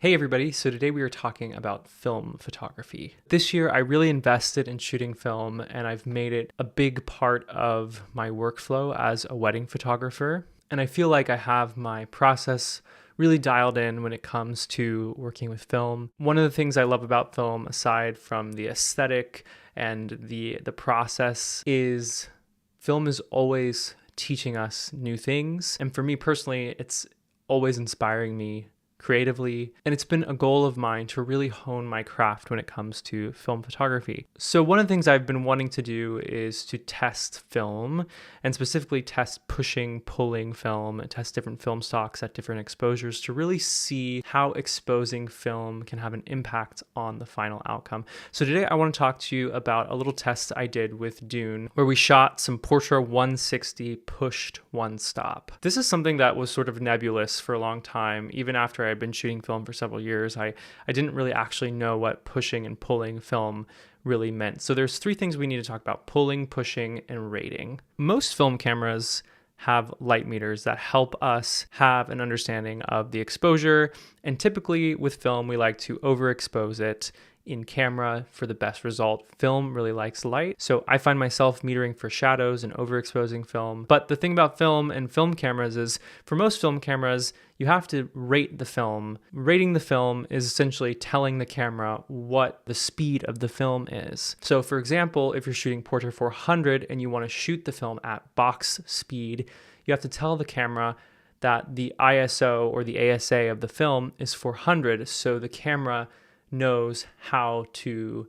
Hey everybody, so today we are talking about film photography. This year I really invested in shooting film and I've made it a big part of my workflow as a wedding photographer. And I feel like I have my process really dialed in when it comes to working with film. One of the things I love about film, aside from the aesthetic and the process, is film is always teaching us new things. And for me personally, it's always inspiring me creatively, and it's been a goal of mine to really hone my craft when it comes to film photography. So one of the things I've been wanting to do is to test film, and specifically test pushing, pulling film, and test different film stocks at different exposures to really see how exposing film can have an impact on the final outcome. So today I want to talk to you about a little test I did with Dune, where we shot some Portra 160 pushed one stop. This is something that was sort of nebulous for a long time. Even after I'd been shooting film for several years, I didn't really actually know what pushing and pulling film really meant. So there's three things we need to talk about: pulling, pushing, and rating. Most film cameras have light meters that help us have an understanding of the exposure. And typically with film, we like to overexpose it in camera for the best result. Film really likes light, so I find myself metering for shadows and overexposing film. But the thing about film and film cameras is, for most film cameras, you have to rate the film. Rating the film is essentially telling the camera what the speed of the film is. So for example, if you're shooting Portra 400 and you want to shoot the film at box speed, you have to tell the camera that the ISO or the ASA of the film is 400, so the camera knows how to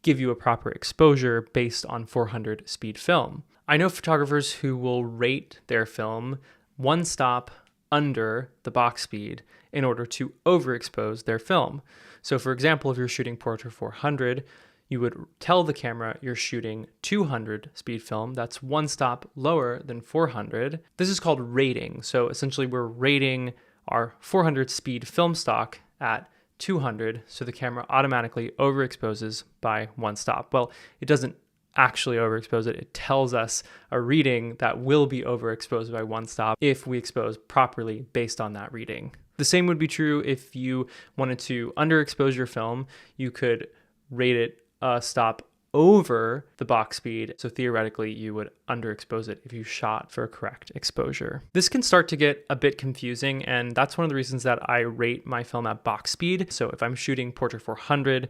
give you a proper exposure based on 400 speed film. I know photographers who will rate their film one stop under the box speed in order to overexpose their film. So for example, if you're shooting Portra 400, you would tell the camera you're shooting 200 speed film. That's one stop lower than 400. This is called rating. So essentially we're rating our 400 speed film stock at 200, so the camera automatically overexposes by one stop. Well, it doesn't actually overexpose it. It tells us a reading that will be overexposed by one stop if we expose properly based on that reading. The same would be true if you wanted to underexpose your film. You could rate it a stop over the box speed, so theoretically you would underexpose it if you shot for a correct exposure. This can start to get a bit confusing, and that's one of the reasons that I rate my film at box speed. So if I'm shooting Portra 400,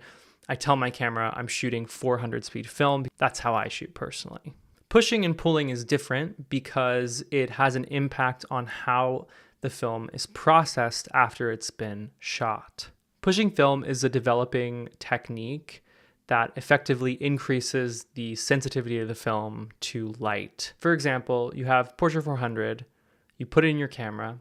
I tell my camera I'm shooting 400 speed film. That's how I shoot personally. Pushing and pulling is different because it has an impact on how the film is processed after it's been shot. Pushing film is a developing technique that effectively increases the sensitivity of the film to light. For example, you have Portra 400, you put it in your camera,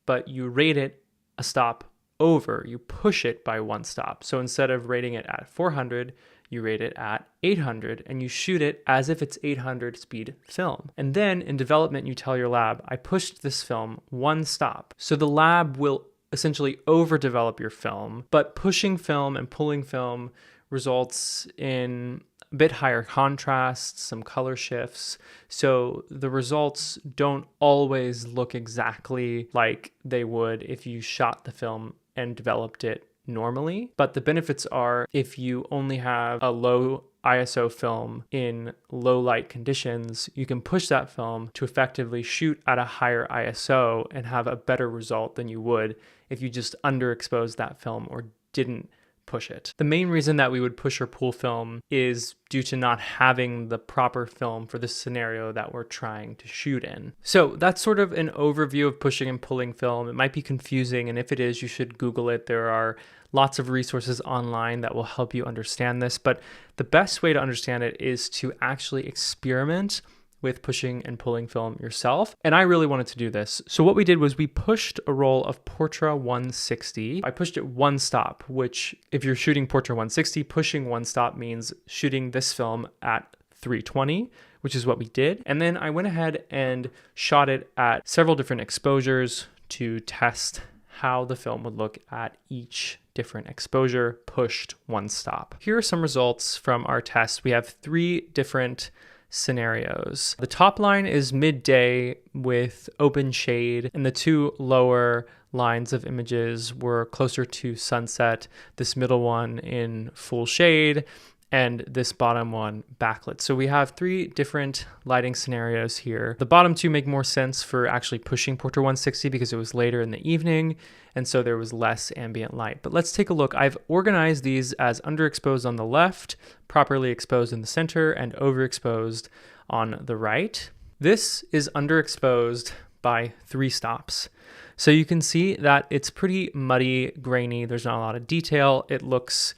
but you rate it a stop over, you push it by one stop. So instead of rating it at 400, you rate it at 800 and you shoot it as if it's 800 speed film. And then in development, you tell your lab, I pushed this film one stop. So the lab will essentially overdevelop your film, but pushing film and pulling film results in a bit higher contrast, some color shifts. So the results don't always look exactly like they would if you shot the film and developed it normally. But the benefits are, if you only have a low ISO film in low light conditions, you can push that film to effectively shoot at a higher ISO and have a better result than you would if you just underexposed that film or didn't push it. The main reason that we would push or pull film is due to not having the proper film for the scenario that we're trying to shoot in. So that's sort of an overview of pushing and pulling film. It might be confusing, and if it is, you should Google it. There are lots of resources online that will help you understand this, but the best way to understand it is to actually experiment with pushing and pulling film yourself. And I really wanted to do this. So what we did was we pushed a roll of Portra 160. I pushed it one stop, which if you're shooting Portra 160, pushing one stop means shooting this film at 320, which is what we did. And then I went ahead and shot it at several different exposures to test how the film would look at each different exposure pushed one stop. Here are some results from our test. We have three different scenarios. The top line is midday with open shade, and the two lower lines of images were closer to sunset, this middle one in full shade, and this bottom one backlit. So we have 3 different lighting scenarios here. The bottom 2 make more sense for actually pushing Portra 160 because it was later in the evening, and so there was less ambient light. But let's take a look. I've organized these as underexposed on the left, properly exposed in the center, and overexposed on the right. This is underexposed by 3 stops. So you can see that it's pretty muddy, grainy. There's not a lot of detail. It looks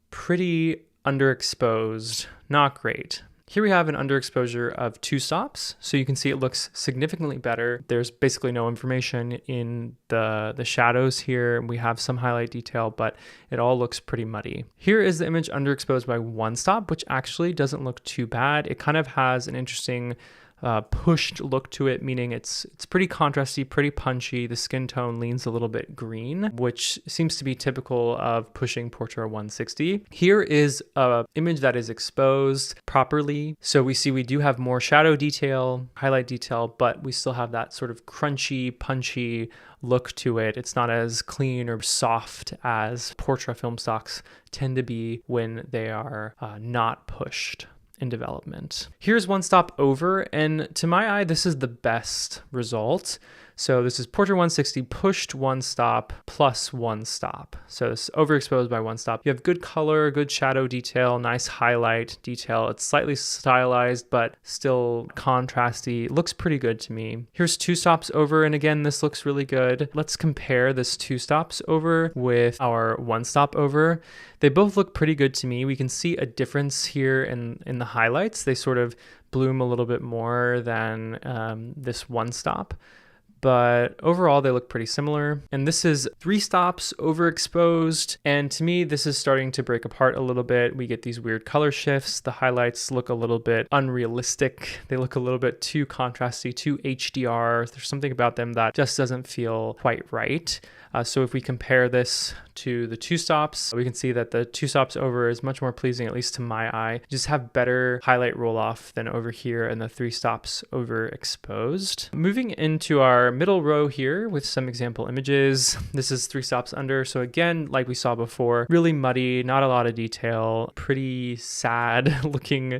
pretty underexposed, not great. Here we have an underexposure of 2 stops, so you can see it looks significantly better. There's basically no information in the shadows here. We have some highlight detail, but it all looks pretty muddy. Here is the image underexposed by 1 stop, which actually doesn't look too bad. It kind of has an interesting pushed look to it, meaning it's pretty contrasty, pretty punchy. The skin tone leans a little bit green, which seems to be typical of pushing Portra 160. Here is an image that is exposed properly. So we see we do have more shadow detail, highlight detail, but we still have that sort of crunchy, punchy look to it. It's not as clean or soft as Portra film stocks tend to be when they are not pushed in development. Here's 1 stop over, and to my eye, this is the best result. So this is Portra 160 pushed 1 stop plus 1 stop. So it's overexposed by 1 stop. You have good color, good shadow detail, nice highlight detail. It's slightly stylized, but still contrasty. Looks pretty good to me. Here's 2 stops over, and again, this looks really good. Let's compare this 2 stops over with our 1 stop over. They both look pretty good to me. We can see a difference here in the highlights. They sort of bloom a little bit more than this 1 stop. But overall, they look pretty similar. And this is 3 stops overexposed. And to me, this is starting to break apart a little bit. We get these weird color shifts. The highlights look a little bit unrealistic. They look a little bit too contrasty, too HDR. There's something about them that just doesn't feel quite right. So if we compare this to the 2 stops, we can see that the 2 stops over is much more pleasing, at least to my eye. You just have better highlight roll off than over here, and the 3 stops overexposed. Moving into our middle row here with some example images. This is 3 stops under. So again, like we saw before, really muddy, not a lot of detail, pretty sad looking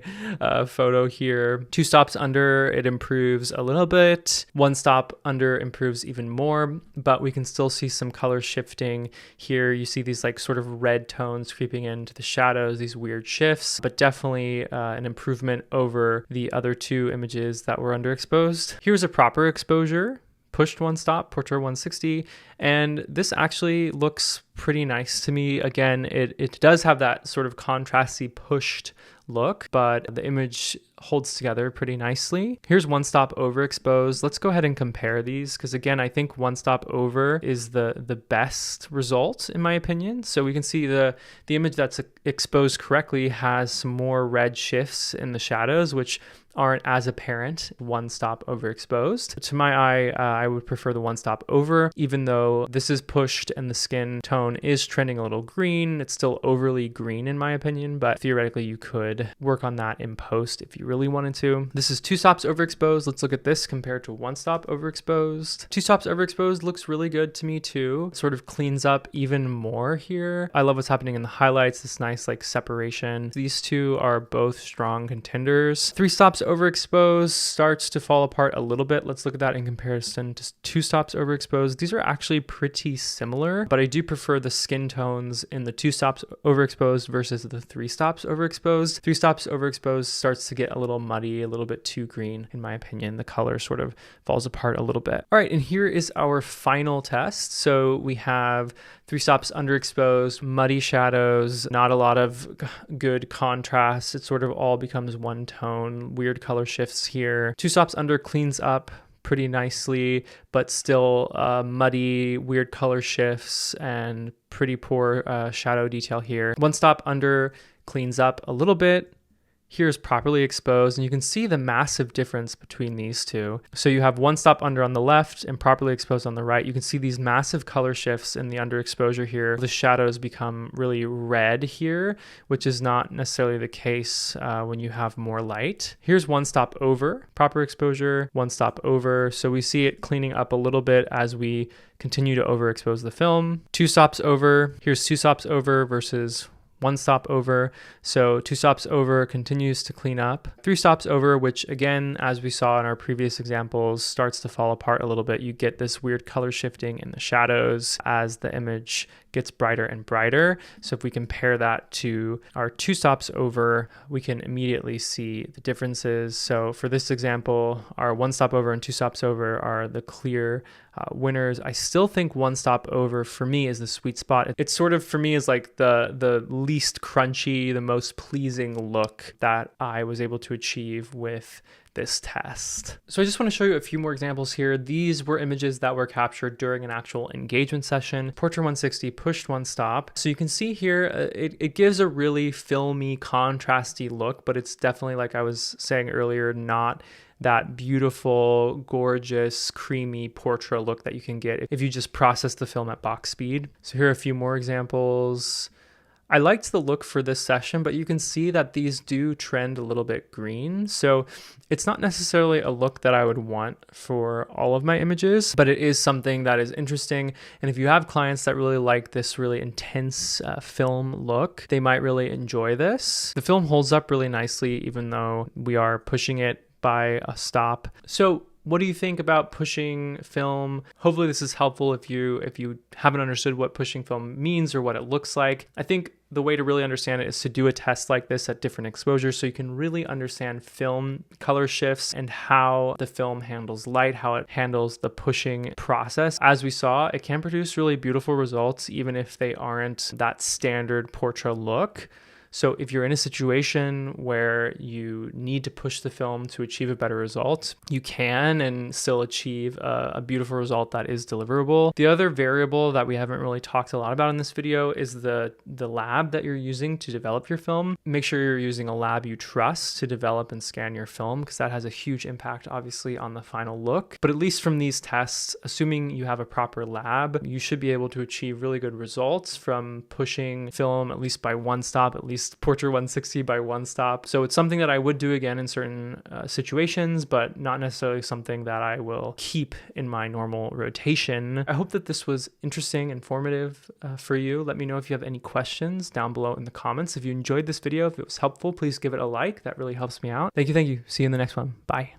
photo here. 2 stops under, it improves a little bit. 1 stop under improves even more, but we can still see some color shifting here. You see these like sort of red tones creeping into the shadows, these weird shifts, but definitely an improvement over the other 2 images that were underexposed. Here's a proper exposure, pushed 1 stop, Portra 160, and this actually looks pretty nice to me. Again, it does have that sort of contrasty pushed look, but the image holds together pretty nicely. Here's 1 stop overexposed. Let's go ahead and compare these, because again, I think 1 stop over is the best result in my opinion. So we can see the image that's exposed correctly has some more red shifts in the shadows, which aren't as apparent 1 stop overexposed. To my eye, I would prefer the 1 stop over, even though this is pushed and the skin tone is trending a little green. It's still overly green in my opinion, but theoretically you could work on that in post if you really wanted to. This is 2 stops overexposed. Let's look at this compared to 1 stop overexposed. 2 stops overexposed looks really good to me too. It sort of cleans up even more here. I love what's happening in the highlights, this nice like separation. These 2 are both strong contenders. 3 stops overexposed starts to fall apart a little bit. Let's look at that in comparison to 2 stops overexposed. These are actually pretty similar, but I do prefer the skin tones in the 2 stops overexposed versus the 3 stops overexposed. 3 stops overexposed starts to get a little muddy, a little bit too green in my opinion. The color sort of falls apart a little bit. All right, and here is our final test. So we have 3 stops underexposed, muddy shadows, not a lot of good contrast. It sort of all becomes one tone, weird color shifts here. 2 stops under cleans up pretty nicely, but still muddy, weird color shifts and pretty poor shadow detail here. 1 stop under cleans up a little bit. Here's properly exposed, and you can see the massive difference between these two. So you have one stop under on the left and properly exposed on the right. You can see these massive color shifts in the underexposure here. The shadows become really red here, which is not necessarily the case when you have more light. Here's one stop over, proper exposure, one stop over. So we see it cleaning up a little bit as we continue to overexpose the film. Two stops over, here's two stops over versus one stop over. So two stops over continues to clean up. Three stops over, which again, as we saw in our previous examples, starts to fall apart a little bit. You get this weird color shifting in the shadows as the image gets brighter and brighter. So if we compare that to our two stops over, we can immediately see the differences. So for this example, our one stop over and two stops over are the clear winners. I still think one stop over for me is the sweet spot. It's sort of, for me, is like the least crunchy, the most pleasing look that I was able to achieve with this test. So I just want to show you a few more examples here. These were images that were captured during an actual engagement session. Portrait 160 pushed one stop. So you can see here, it gives a really filmy, contrasty look, but it's definitely, like I was saying earlier, not that beautiful, gorgeous, creamy Portra look that you can get if you just process the film at box speed. So here are a few more examples. I liked the look for this session, but you can see that these do trend a little bit green. So it's not necessarily a look that I would want for all of my images, but it is something that is interesting. And if you have clients that really like this really intense film look, they might really enjoy this. The film holds up really nicely, even though we are pushing it by a stop. So what do you think about pushing film? Hopefully this is helpful if you haven't understood what pushing film means or what it looks like. I think the way to really understand it is to do a test like this at different exposures so you can really understand film color shifts and how the film handles light, how it handles the pushing process. As we saw, it can produce really beautiful results even if they aren't that standard Portra look. So if you're in a situation where you need to push the film to achieve a better result, you can and still achieve a beautiful result that is deliverable. The other variable that we haven't really talked a lot about in this video is the lab that you're using to develop your film. Make sure you're using a lab you trust to develop and scan your film, because that has a huge impact obviously on the final look. But at least from these tests, assuming you have a proper lab, you should be able to achieve really good results from pushing film at least by one stop, at least Portrait 160 by one stop. So it's something that I would do again in certain situations, but not necessarily something that I will keep in my normal rotation. I hope that this was interesting, informative for you. Let me know if you have any questions down below in the comments. If you enjoyed this video, if it was helpful, please give it a like. That really helps me out. Thank you. See you in the next one. Bye.